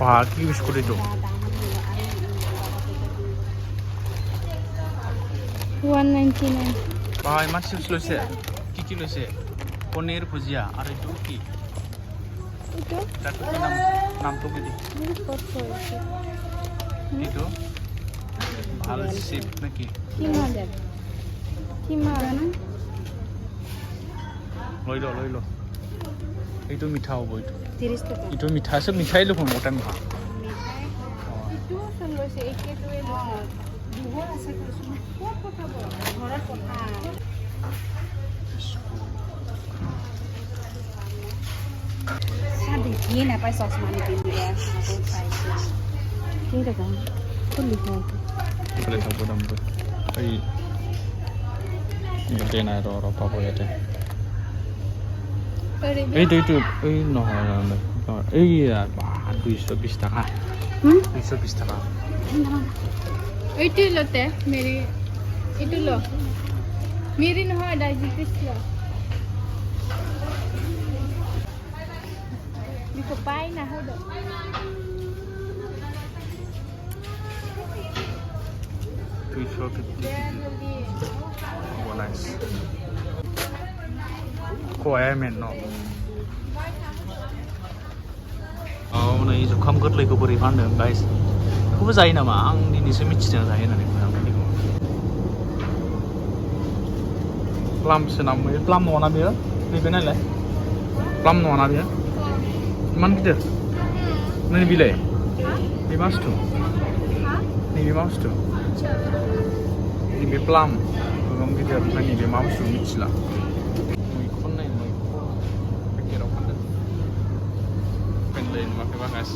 Wah, ki biskut itu. 199 Wah, emak chips loise. Kiki loise. Paneer bhujia. Are itu ki? itu Itu nam to ki? ini kosong Itu. Bhal chip naki. kima Loi lo. Itu mitha hobo itu. 30 টাকা Itu mitha sob mithai lo phone motan ha. itu চলৈছে একেটোৱে দুহৰ আছে কৈছো ক'ত পঠাব ঘৰত পঠা দেখিয়ে নাপায় চশমা নিপিন্ধিলে আকৌ চাইছে কি টকা ক'ত লিখা আছে Boleh tahu dalam tu. Ini nak ada apa ya teh? Itu. No. Ya, 220 taka. 220 taka. এইটো লতে মেৰি এইটো ল মেৰি নহয় ডাইজেটিস ল বিকো পাই না হদ Oh, nice. Kok men no. Oh, nah itu kamu kat lagi kuburi fan deh, guys. Aku bisa nama, ang ini semicit yang saya nanti punya ini. Plum senam, plum mana dia? Ini benar lah. Plum mana dia? Man kita? Ini bila? Ini mas tu. Ini mas tu. Ini plum. Orang kita ini mas tu micit lah. Pakai rokok dah. Pendek, pakai bagas.